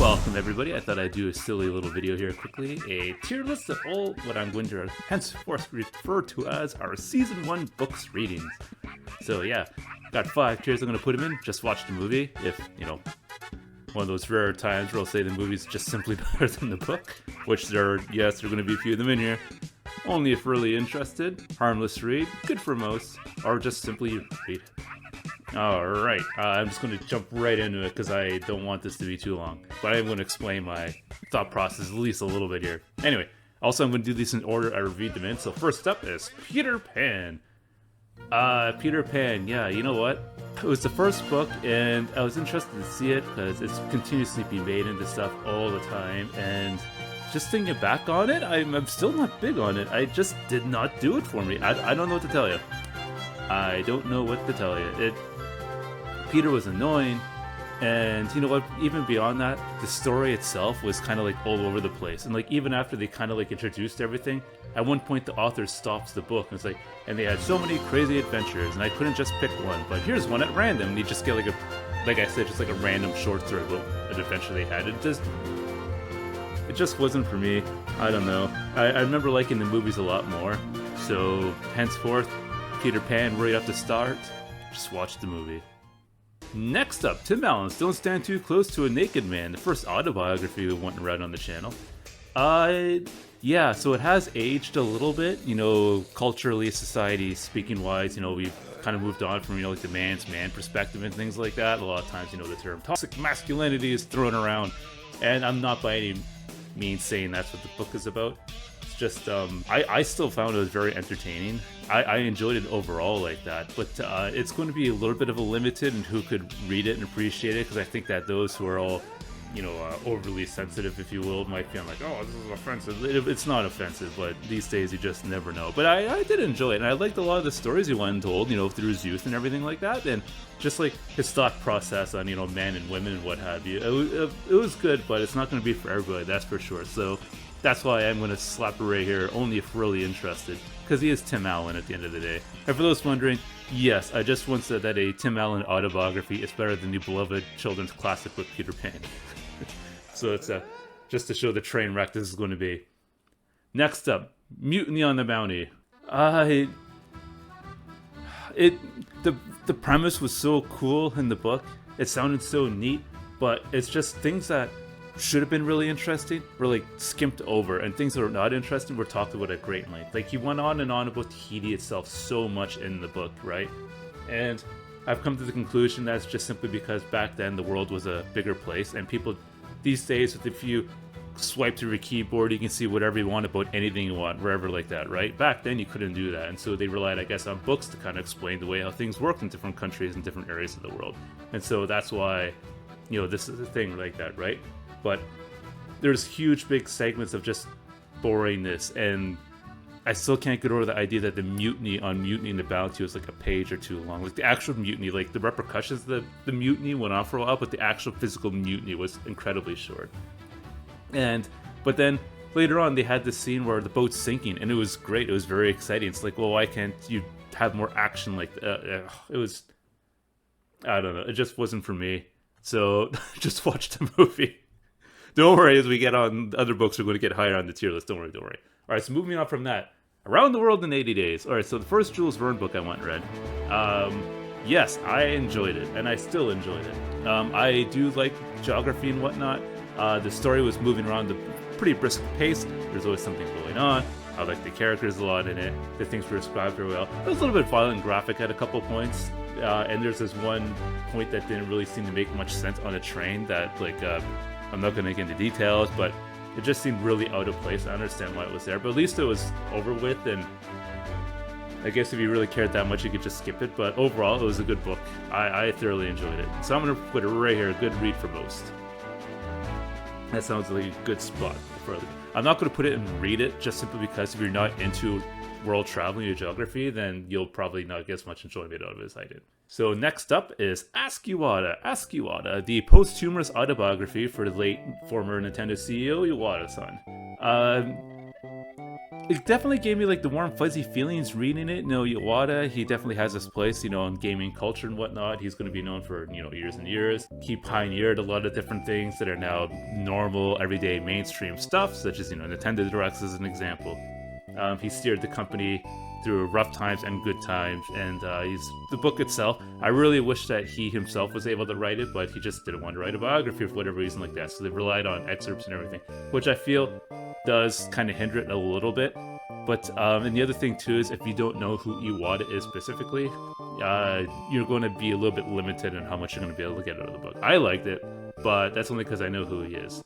Welcome everybody, I thought I'd do a silly little video here quickly, a tier list of all what I'm going to henceforth refer to as our Season 1 books readings. So yeah, got 5 tiers I'm going to put them in, just watch the movie, if, you know, one of those rare times where I'll say the movie's just simply better than the book, which there are going to be a few of them in here. Only if really interested, harmless read, good for most, or just simply read. Alright, I'm just going to jump right into it because I don't want this to be too long. But I am going to explain my thought process at least a little bit here. Anyway, also I'm going to do these in order I reviewed them in. So first up is Peter Pan. Peter Pan, yeah, you know what? It was the first book and I was interested to see it because it's continuously being made into stuff all the time. And just thinking back on it, I'm still not big on it. I just did not do it for me. I don't know what to tell you. I don't know what to tell you. Peter was annoying, and you know what, even beyond that, the story itself was kind of like all over the place. And like even after they kind of like introduced everything, at one point the author stops the book and it's like, and they had so many crazy adventures and I couldn't just pick one, but here's one at random. And you just get like like I said, just like a random short story book, an adventure they had. It just wasn't for me. I don't know. I remember liking the movies a lot more. So henceforth, Peter Pan right up the start, just watch the movie. Next up, Tim Allen's Don't Stand Too Close to a Naked Man, the first autobiography we went and read on the channel. Yeah, so it has aged a little bit, you know, culturally, society speaking wise, you know, we've kind of moved on from, you know, like the man's man perspective and things like that. A lot of times, you know, the term toxic masculinity is thrown around, and I'm not by any means saying that's what the book is about. It's just, I still found it was very entertaining. I enjoyed it overall like that, but it's going to be a little bit of a limited in who could read it and appreciate it, because I think that those who are all, you know, overly sensitive, if you will, might feel like, oh, this is offensive. It's not offensive, but these days you just never know. But I did enjoy it, and I liked a lot of the stories he went and told, you know, through his youth and everything like that, and just like his thought process on, you know, men and women and what have you. It was good, but it's not going to be for everybody, that's for sure. So that's why I'm going to slap a right here, only if really interested, because he is Tim Allen at the end of the day. And for those wondering, yes, I just once said that a Tim Allen autobiography is better than the beloved children's classic with Peter Pan. So it's just to show the train wreck this is going to be. Next up, Mutiny on the Bounty. The premise was so cool in the book. It sounded so neat, but it's just things that should have been really interesting were like skimped over, and things that are not interesting were talked about at great length. Like he went on and on about Tahiti itself so much in the book, right? And I've come to the conclusion that's just simply because back then the world was a bigger place, and people these days, if you swipe through your keyboard, you can see whatever you want about anything you want, wherever like that, right? Back then you couldn't do that, and so they relied, I guess, on books to kind of explain the way how things worked in different countries and different areas of the world. And so that's why, you know, this is a thing like that, right? But there's huge big segments of just boringness, and I still can't get over the idea that the mutiny on Mutiny and the Bounty was like a page or two long. Like the actual mutiny, like the repercussions of the mutiny went on for a while, but the actual physical mutiny was incredibly short. But then later on they had this scene where the boat's sinking, and it was great. It was very exciting. It's like, well, why can't you have more action? Like it was, I don't know, it just wasn't for me. So just watch the movie. Don't worry, as we get on other books, we're going to get higher on the tier list. Don't worry. All right, so moving on from that. Around the World in 80 Days. All right, so the first Jules Verne book I went and read. Yes, I enjoyed it, and I still enjoyed it. I do like geography and whatnot. The story was moving around at a pretty brisk pace. There's always something going on. I like the characters a lot in it. The things were described very well. It was a little bit violent and graphic at a couple points. And there's this one point that didn't really seem to make much sense on a train that, like, I'm not going to get into details, but it just seemed really out of place. I understand why it was there, but at least it was over with, and I guess if you really cared that much, you could just skip it. But overall, it was a good book. I thoroughly enjoyed it. So I'm going to put it right here, a good read for most. That sounds like a good spot. I'm not going to put it and read it, just simply because if you're not into world traveling or geography, then you'll probably not get as much enjoyment out of it as I did. So next up is Ask Iwata, the posthumous autobiography for the late former Nintendo CEO Iwata-san. it definitely gave me like the warm fuzzy feelings reading it. Iwata, he definitely has this place, in gaming culture and whatnot. He's going to be known for, years and years. He pioneered a lot of different things that are now normal, everyday, mainstream stuff, such as, Nintendo Directs as an example. He steered the company through rough times and good times, and the book itself, I really wish that he himself was able to write it, but he just didn't want to write a biography for whatever reason like that, so they relied on excerpts and everything, which I feel does kind of hinder it a little bit. But and the other thing too is if you don't know who Iwata is specifically, you're going to be a little bit limited in how much you're going to be able to get out of the book. I liked it, but that's only because I know who he is.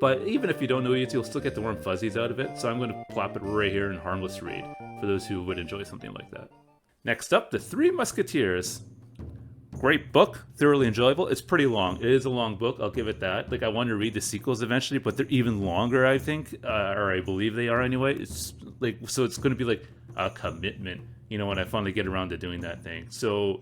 But even if you don't know it, you'll still get the warm fuzzies out of it, so I'm going to plop it right here in harmless read for those who would enjoy something like that. Next up, The Three Musketeers. Great book, thoroughly enjoyable. It's pretty long. It is a long book, I'll give it that. Like, I want to read the sequels eventually, but they're even longer, I think, or I believe they are anyway. It's like, so it's going to be like a commitment, when I finally get around to doing that thing. So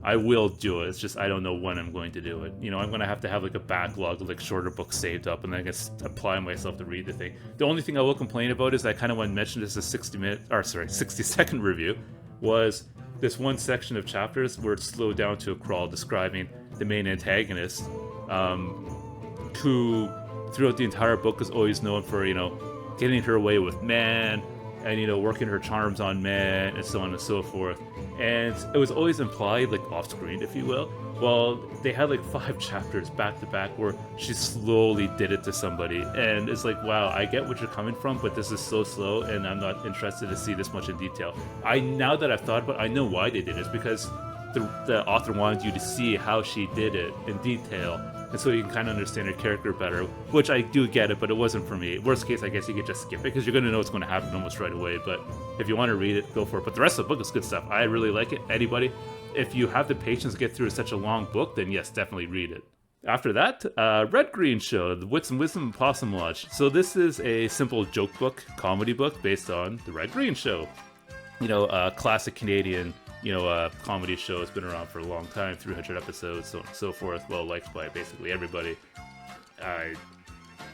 I will do it. It's just I don't know when I'm going to do it. I'm going to have like a backlog of like shorter books saved up, and then I can apply myself to read the thing. The only thing I will complain about is I kind of want to mention this as a 60-second review, was this one section of chapters where it's slowed down to a crawl describing the main antagonist, who throughout the entire book is always known for, getting her way with man, and, working her charms on men, and so on and so forth. And it was always implied, like off-screen, if you will. Well, they had like 5 chapters back to back where she slowly did it to somebody. And it's like, wow, I get what you're coming from, but this is so slow, and I'm not interested to see this much in detail. Now that I've thought about it, I know why they did it. It's because the author wanted you to see how she did it in detail, and so you can kind of understand her character better, which I do get it, but it wasn't for me. Worst case, I guess you could just skip it, because you're going to know what's going to happen almost right away, but if you want to read it, go for it. But the rest of the book is good stuff. I really like it. Anybody, if you have the patience to get through such a long book, then yes, definitely read it. After that, Red Green Show, The Wits and Wisdom of Possum Lodge. So this is a simple joke book, comedy book, based on The Red Green Show. A classic Canadian comedy show. Has been around for a long time, 300 episodes, so on and so forth, well liked by basically everybody.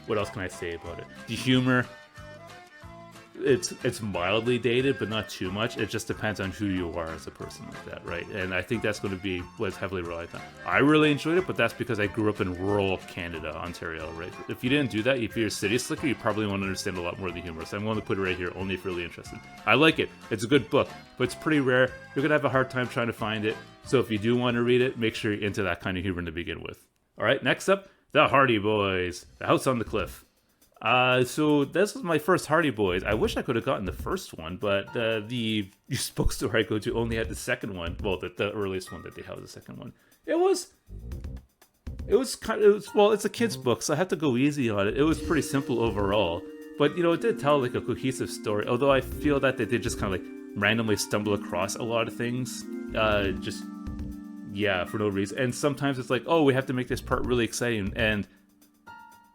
What else can I say about it? The humor, it's mildly dated, but not too much. It just depends on who you are as a person like that, right? And I think that's going to be what's heavily relied on. I really enjoyed it, but that's because I grew up in rural Canada, Ontario, right? If you didn't do that, if you're a city slicker, you probably won't understand a lot more of the humor. So I'm going to put it right here, only if you're really interested. I like it. It's a good book, but it's pretty rare. You're going to have a hard time trying to find it. So if you do want to read it, make sure you're into that kind of humor to begin with. All right, next up, The Hardy Boys, The House on the Cliff. So this was my first Hardy Boys. I wish I could have gotten the first one, but the bookstore I go to only had the second one. Well, the earliest one that they have, the second one. It's a kid's book, so I have to go easy on it. It was pretty simple overall, but it did tell like a cohesive story. Although I feel that they did just kind of like randomly stumble across a lot of things, for no reason. And sometimes it's like, oh, we have to make this part really exciting, and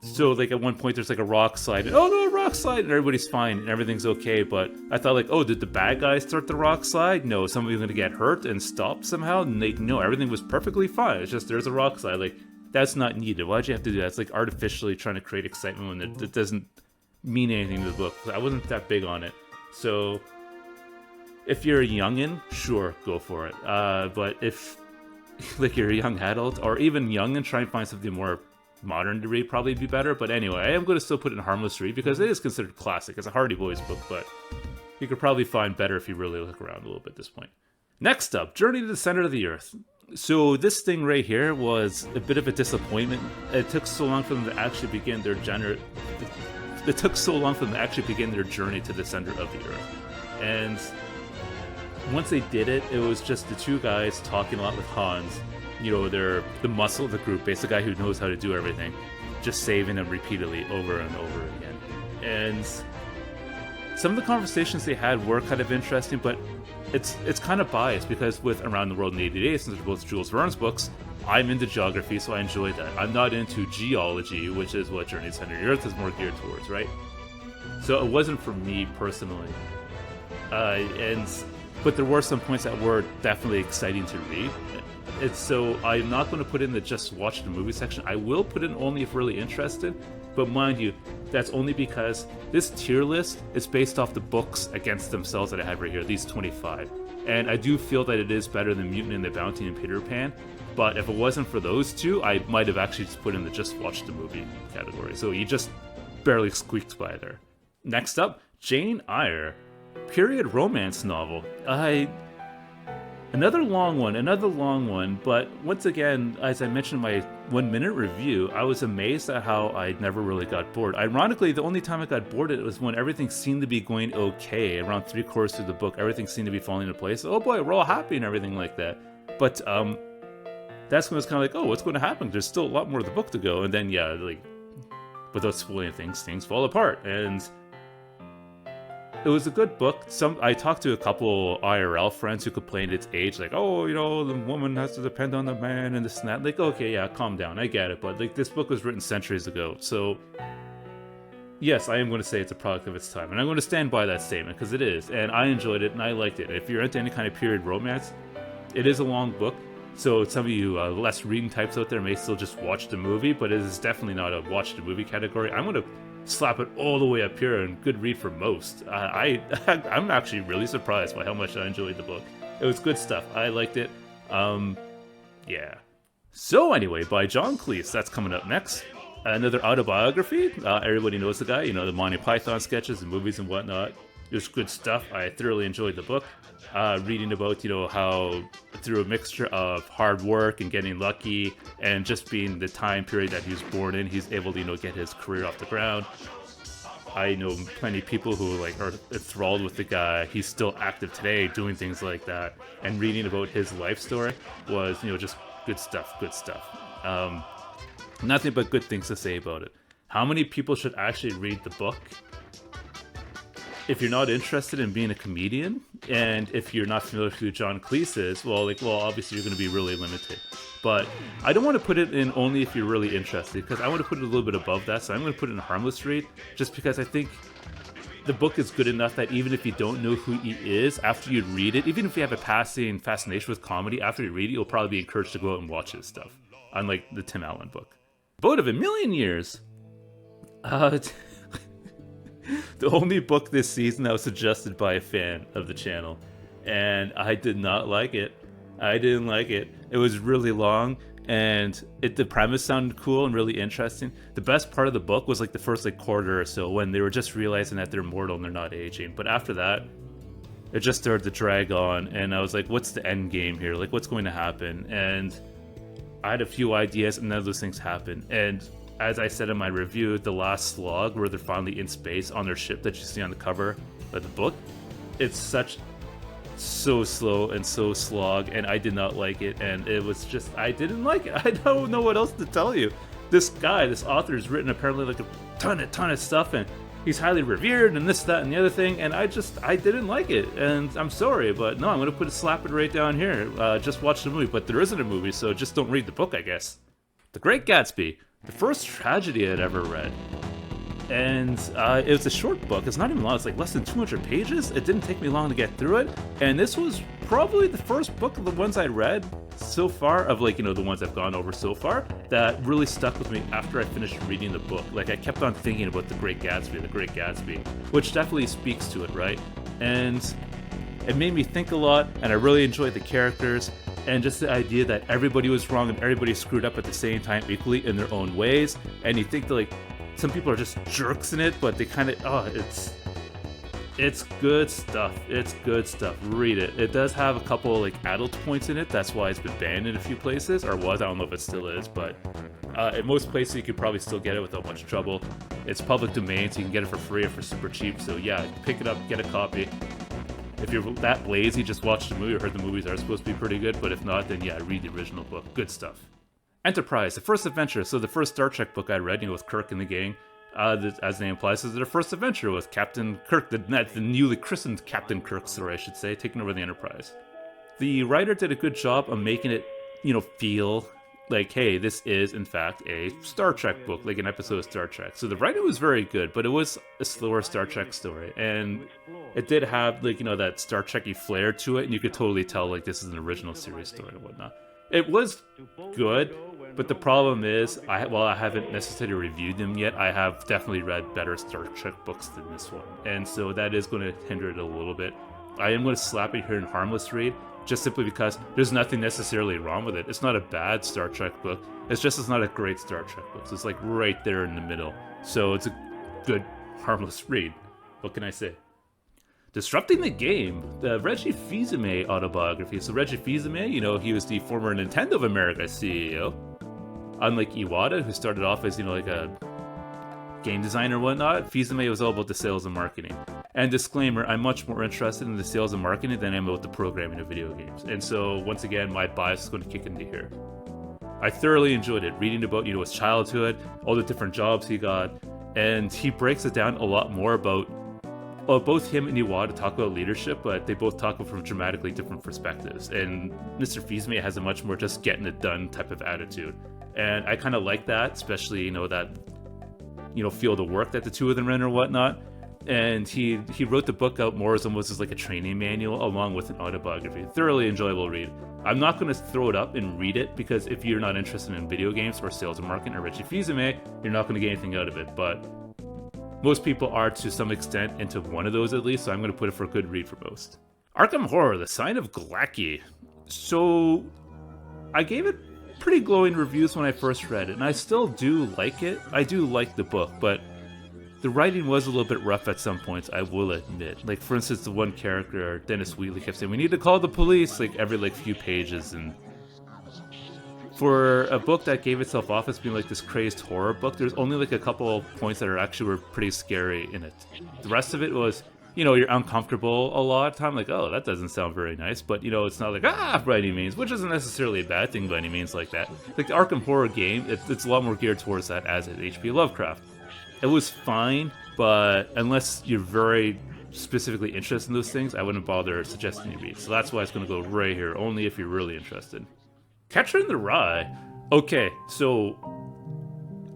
so, like, at one point, there's, like, a rock slide. Oh, no, a rock slide! And everybody's fine, and everything's okay. But I thought, like, oh, did the bad guys start the rock slide? No, somebody's going to get hurt and stopped somehow? And no, everything was perfectly fine. It's just there's a rock slide. Like, that's not needed. Why'd you have to do that? It's, like, artificially trying to create excitement when it doesn't mean anything to the book. I wasn't that big on it. So, if you're a youngin', sure, go for it. But if, like, you're a young adult, or even young and try and find something more modern to read, probably be better. But anyway, I am going to still put it in harmless read because it is considered classic. It's a Hardy Boys book, but you could probably find better if you really look around a little bit at this point. Next up, Journey to the Center of the Earth. So this thing right here was a bit of a disappointment. It took so long for them to actually begin their journey to the center of the Earth. And once they did it, it was just the two guys talking a lot with Hans. They're the muscle of the group, basically the guy who knows how to do everything, just saving them repeatedly over and over again. And some of the conversations they had were kind of interesting, but it's kind of biased because with Around the World in 80 Days, since they're both Jules Verne's books, I'm into geography, so I enjoy that. I'm not into geology, which is what Journey to the Center of the Earth is more geared towards, right? So it wasn't for me personally. But there were some points that were definitely exciting to read. So I'm not going to put in the just watch the movie section. I will put in only if really interested, but mind you, that's only because this tier list is based off the books against themselves that I have right here, these 25. And I do feel that it is better than Mutant and the Bounty and Peter Pan, but if it wasn't for those two, I might have actually just put in the just watch the movie category. So you just barely squeaked by there. Next up, Jane Eyre, period romance novel. Another long one, but once again, as I mentioned in my 1 minute review, I was amazed at how I never really got bored. Ironically, the only time I got bored it was when everything seemed to be going okay. Around 3/4 through the book, everything seemed to be falling into place. Oh boy, we're all happy and everything like that. But that's when it's kind of like, oh, what's going to happen? There's still a lot more of the book to go. And then, yeah, like, without spoiling things fall apart. And it was a good book. I talked to a couple IRL friends who complained its age, like, oh, you know, the woman has to depend on the man and this and that. Like, okay, yeah, calm down, I get it. But like, this book was written centuries ago, so yes, I am going to say it's a product of its time, and I'm going to stand by that statement because it is, and I enjoyed it and I liked it. If you're into any kind of period romance, it is a long book. So some of you less reading types out there may still just watch the movie, but it is definitely not a watch the movie category. I'm going to slap it all the way up here and good read for most. I'm actually really surprised by how much I enjoyed the book. It was good stuff. I liked it. Yeah. So anyway, by John Cleese, that's coming up next. Another autobiography. Everybody knows the guy, you know, the Monty Python sketches and movies and whatnot. It was good stuff. I thoroughly enjoyed the book. Reading about, you know, how through a mixture of hard work and getting lucky and just being the time period that he was born in, he's able to, you know, get his career off the ground. I know plenty of people who like are enthralled with the guy. He's still active today doing things like that. And reading about his life story was, you know, just good stuff. Nothing but good things to say about it. How many people should actually read the book? If you're not interested in being a comedian, and if you're not familiar with who John Cleese is, well, obviously you're going to be really limited. But I don't want to put it in only if you're really interested, because I want to put it a little bit above that, so I'm going to put it in a harmless read, just because I think the book is good enough that even if you don't know who he is, after you read it, even if you have a passing fascination with comedy, after you read it, you'll probably be encouraged to go out and watch his stuff, unlike the Tim Allen book. Vote of a million years! The only book this season that was suggested by a fan of the channel, and I did not like it. I didn't like it. It was really long, and the premise sounded cool and really interesting. The best part of the book was like the first like quarter or so, when they were just realizing that they're mortal and they're not aging. But after that, it just started to drag on, and I was like, what's the end game here? Like, what's going to happen? And I had a few ideas, and none of those things happened. And as I said in my review, the last slog, where they're finally in space on their ship that you see on the cover of the book, it's so slow and so slog, and I did not like it, and it was just, I didn't like it. I don't know what else to tell you. This author has written apparently like a ton of stuff, and he's highly revered, and this, that, and the other thing, and I didn't like it, and I'm sorry, but no, I'm going to slap it right down here. Just watch the movie, but there isn't a movie, so just don't read the book, I guess. The Great Gatsby. The first tragedy I'd ever read. And it was a short book. It's not even long. It's like less than 200 pages. It didn't take me long to get through it. And this was probably the first book of the ones I read so far, of like, you know, the ones I've gone over so far, that really stuck with me after I finished reading the book. Like, I kept on thinking about The Great Gatsby, which definitely speaks to it, right? And it made me think a lot, and I really enjoyed the characters. And just the idea that everybody was wrong and everybody screwed up at the same time equally in their own ways. And you think that, like, some people are just jerks in it, but they kind of, it's good stuff. It's good stuff. Read it. It does have a couple, like, adult points in it. That's why it's been banned in a few places, or was. I don't know if it still is, but in most places you could probably still get it without much trouble. It's public domain, so you can get it for free or for super cheap. So yeah, pick it up, get a copy. If you're that lazy, just watch the movie. I heard the movies are supposed to be pretty good, but if not, then yeah, read the original book. Good stuff. Enterprise, the first adventure. So the first Star Trek book I read, you know, with Kirk and the gang, as the name implies, is their first adventure with Captain Kirk, the newly christened Captain Kirk, sorry, I should say, taking over the Enterprise. The writer did a good job of making it, you know, feel like, hey, this is, in fact, a Star Trek book, like an episode of Star Trek. So the writing was very good, but it was a slower Star Trek story. And it did have, like, you know, that Star Trek-y flair to it, and you could totally tell, like, this is an original series story and whatnot. It was good, but the problem is, while I haven't necessarily reviewed them yet, I have definitely read better Star Trek books than this one, and so that is going to hinder it a little bit. I am going to slap it here in harmless read, just simply because there's nothing necessarily wrong with it. It's not a bad Star Trek book, it's not a great Star Trek book. So it's like right there in the middle. So it's a good harmless read. What can I say? Disrupting the Game, the Reggie Fils-Aimé autobiography. So Reggie Fils-Aimé, he was the former Nintendo of America CEO. Unlike Iwata, who started off as, like a game designer and whatnot, Fils-Aimé was all about the sales and marketing. And disclaimer, I'm much more interested in the sales and marketing than I am about the programming of video games. And so, once again, my bias is going to kick into here. I thoroughly enjoyed it, reading about, his childhood, all the different jobs he got, and he breaks it down a lot more about both him and Iwata talk about leadership, but they both talk from dramatically different perspectives. And Mr. Fils-Aimé has a much more just getting it done type of attitude. And I kind of like that, especially, that, field of work that the two of them run or whatnot. And he wrote the book out more as almost as like a training manual along with an autobiography. Thoroughly enjoyable read. I'm not going to throw it up and read it, because if you're not interested in video games or sales and marketing or Reggie Fils-Aimé, you're not going to get anything out of it. But most people are to some extent into one of those at least, so I'm going to put it for a good read for most. Arkham Horror, The Sign of Glaaki. So I gave it pretty glowing reviews when I first read it, and I still do like it. I do like the book, but the writing was a little bit rough at some points, I will admit. Like, for instance, the one character, Dennis Wheatley, kept saying, we need to call the police, like, every, few pages. And for a book that gave itself off as being, this crazed horror book, there's only, a couple points that were pretty scary in it. The rest of it was, you're uncomfortable a lot of time, oh, that doesn't sound very nice, but, it's not by any means, which isn't necessarily a bad thing by any means like that. Like, the Arkham Horror game, it's a lot more geared towards that as is H.P. Lovecraft. It was fine, but unless you're very specifically interested in those things, I wouldn't bother suggesting you read. So that's why it's going to go right here, only if you're really interested. Catcher in the Rye. Okay, so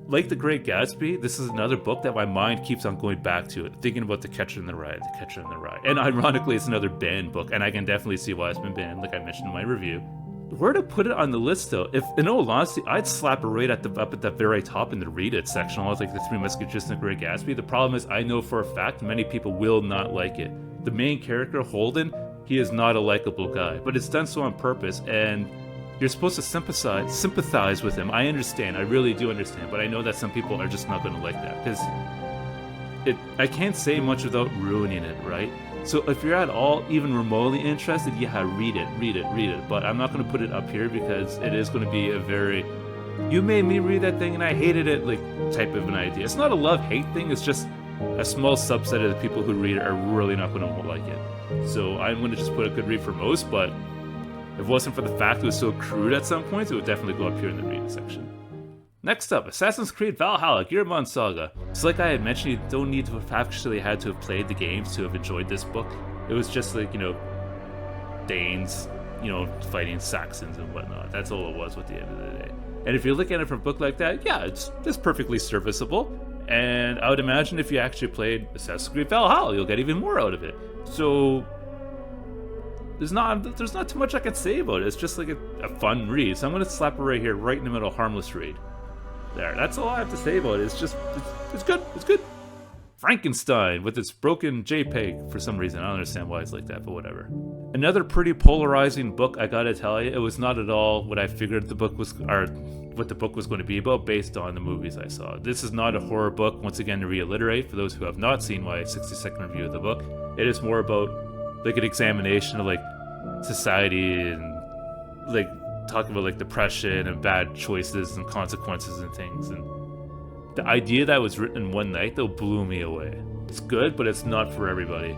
like The Great Gatsby, this is another book that my mind keeps on going back to it, thinking about The Catcher in the Rye. And ironically, it's another banned book, and I can definitely see why it's been banned, like I mentioned in my review. Where to put it on the list, though? If, in all honesty, I'd slap it right up at the very top in the Read It section, almost like The Three Musketeers and The Great Gatsby. The problem is, I know for a fact many people will not like it. The main character, Holden, he is not a likable guy, but it's done so on purpose, and you're supposed to sympathize with him. I understand, I really do understand, but I know that some people are just not going to like that, because I can't say much without ruining it, right? So if you're at all even remotely interested, yeah, read it. But I'm not going to put it up here because it is going to be a very, you made me read that thing and I hated it, type of an idea. It's not a love-hate thing, it's just a small subset of the people who read it are really not going to like it. So I'm going to just put a good read for most, but if it wasn't for the fact it was so crude at some points, it would definitely go up here in the reading section. Next up, Assassin's Creed Valhalla, Gearmon Saga. So like I had mentioned, you don't need to have actually had to have played the games to have enjoyed this book. It was just Danes, fighting Saxons and whatnot. That's all it was at the end of the day. And if you're looking at it from a book like that, yeah, it's perfectly serviceable. And I would imagine if you actually played Assassin's Creed Valhalla, you'll get even more out of it. So there's not too much I can say about it. It's just a fun read. So I'm going to slap it right here, right in the middle, harmless read. There, that's all I have to say about it. It's good. It's good. Frankenstein with its broken JPEG for some reason. I don't understand why it's like that, but whatever. Another pretty polarizing book, I gotta tell you. It was not at all what I figured the book was, or what the book was going to be about based on the movies I saw. This is not a horror book, once again, to reiterate, for those who have not seen my 60-second review of the book. It is more about, an examination of, society and, talking about depression and bad choices and consequences and things. And the idea that was written in one night though blew me away. It's good, but it's not for everybody.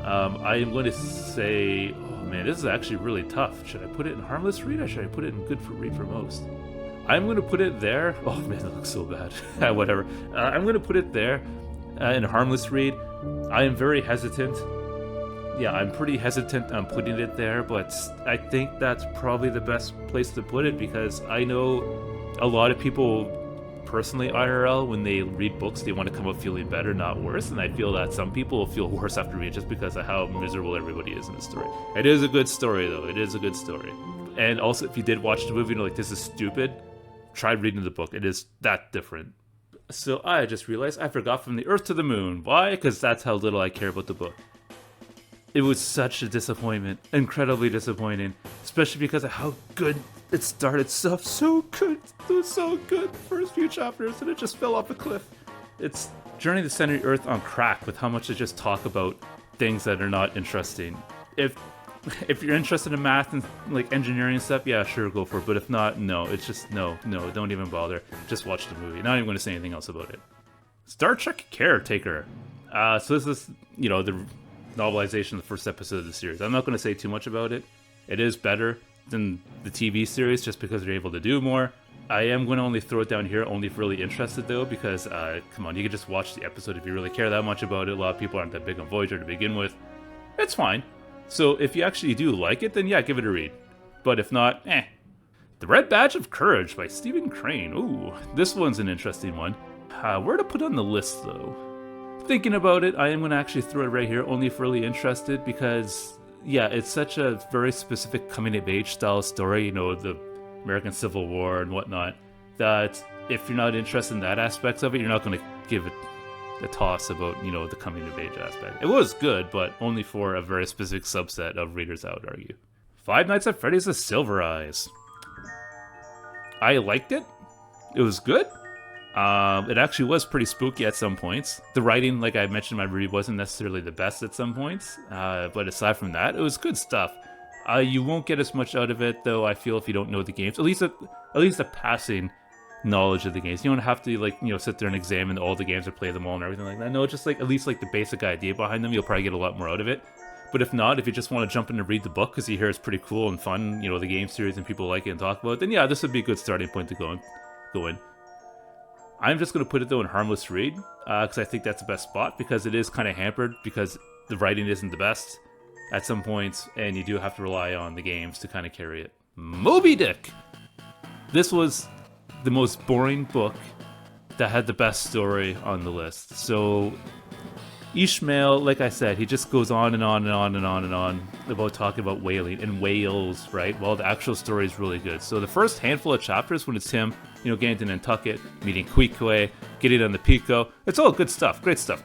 I am going to say, oh man, this is actually really tough. Should I put it in harmless read or should I put it in good for read for most? I'm going to put it there. Oh man, that looks so bad. Whatever. I'm going to put it there in harmless read. I am very hesitant. Yeah, I'm pretty hesitant on putting it there, but I think that's probably the best place to put it because I know a lot of people, personally IRL, when they read books, they want to come out feeling better, not worse, and I feel that some people will feel worse after reading just because of how miserable everybody is in the story. It is a good story, though. It is a good story. And also, if you did watch the movie and you're like, this is stupid, try reading the book. It is that different. So I just realized I forgot From the Earth to the Moon. Why? Because that's how little I care about the book. It was such a disappointment. Incredibly disappointing. Especially because of how good it started. So good. It was so good. First few chapters, and it just fell off a cliff. It's Journey to the Center of the Earth on crack with how much they just talk about things that are not interesting. If you're interested in math and like engineering and stuff, yeah, sure, go for it. But if not, no, it's just no, don't even bother. Just watch the movie. Not even going to say anything else about it. Star Trek Caretaker. So this is, the novelization of the first episode of the series. I'm not going to say too much about it. It is better than the TV series just because they're able to do more. I am going to only throw it down here only if you're really interested though, because come on, you can just watch the episode if you really care that much about it. A lot of people aren't that big on Voyager to begin with. It's fine. So if you actually do like it, then yeah, give it a read. But if not, The Red Badge of Courage by Stephen Crane. Ooh, this one's an interesting one. Where to put on the list though? Thinking about it, I am going to actually throw it right here only if really interested, because yeah, it's such a very specific coming-of-age style story, the American Civil War and whatnot, that if you're not interested in that aspects of it, you're not going to give it a toss about, the coming-of-age aspect. It was good, but only for a very specific subset of readers, I would argue. Five Nights at Freddy's: The Silver Eyes. I liked it. It was good. It actually was pretty spooky at some points. The writing, like I mentioned in my review, wasn't necessarily the best at some points. But aside from that, it was good stuff. You won't get as much out of it, though, I feel, if you don't know the games. At least a passing knowledge of the games. You don't have to, sit there and examine all the games or play them all and everything like that. No, just, at least, the basic idea behind them. You'll probably get a lot more out of it. But if not, if you just want to jump in and read the book because you hear it's pretty cool and fun, the game series and people like it and talk about it, then yeah, this would be a good starting point to go in. I'm just going to put it, though, in harmless read, because I think that's the best spot, because it is kind of hampered, because the writing isn't the best at some points, and you do have to rely on the games to kind of carry it. Moby Dick! This was the most boring book that had the best story on the list. So, Ishmael, like I said, he just goes on and on and on and on and on about talking about whaling and whales, right? Well, the actual story is really good. So the first handful of chapters, when it's him, getting to Nantucket, meeting Queequeg, getting on the Pico, it's all good stuff, great stuff.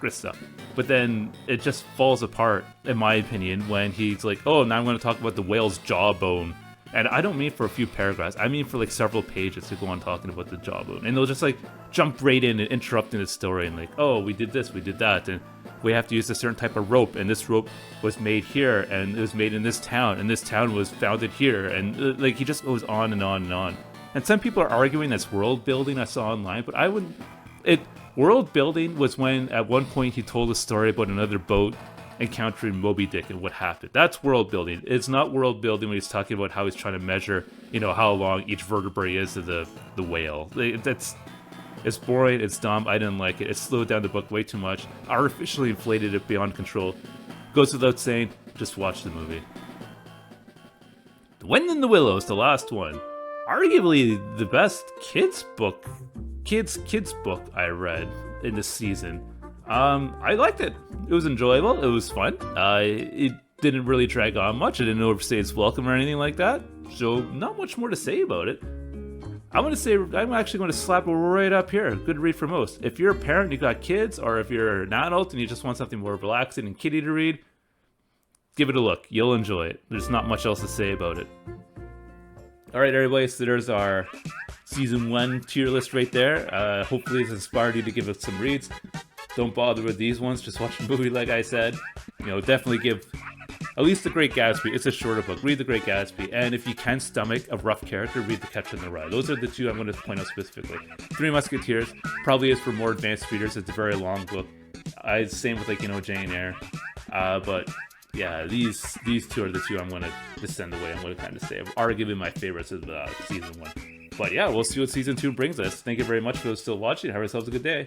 But then it just falls apart, in my opinion, when he's like, oh, now I'm going to talk about the whale's jawbone. And I don't mean for a few paragraphs, I mean for several pages to go on talking about the jawbone. And they'll just jump right in and interrupting the story and oh, we did this, we did that, and we have to use a certain type of rope, and this rope was made here, and it was made in this town, and this town was founded here, and he just goes on and on and on. And some people are arguing that's world building, I saw online, but I wouldn't. World building was when at one point he told a story about another boat encountering Moby Dick and what happened. That's world building. It's not world building when he's talking about how he's trying to measure, how long each vertebrae is of the whale. It's boring, it's dumb, I didn't like it. It slowed down the book way too much, artificially inflated it beyond control. Goes without saying, just watch the movie. The Wind in the Willows, the last one. Arguably the best kids book I read in this season. I liked it. It was enjoyable. It was fun. It didn't really drag on much. I didn't overstay its welcome or anything like that. So not much more to say about it. I'm actually going to slap it right up here. Good read for most. If you're a parent, you got kids, or if you're an adult and you just want something more relaxing and kiddie to read, give it a look. You'll enjoy it. There's not much else to say about it. All right, everybody, so there's our Season 1 tier list right there. Hopefully it's inspired you to give it some reads. Don't bother with these ones. Just watch the movie, like I said. Definitely give at least The Great Gatsby. It's a shorter book. Read The Great Gatsby. And if you can stomach a rough character, read The Catcher in the Rye. Those are the two I'm going to point out specifically. Three Musketeers probably is for more advanced readers. It's a very long book. Same with Jane Eyre. But yeah, these two are the two I'm going to descend away. I'm going to kind of say arguably my favorites of Season 1. But yeah, we'll see what Season 2 brings us. Thank you very much for those still watching. Have yourselves a good day.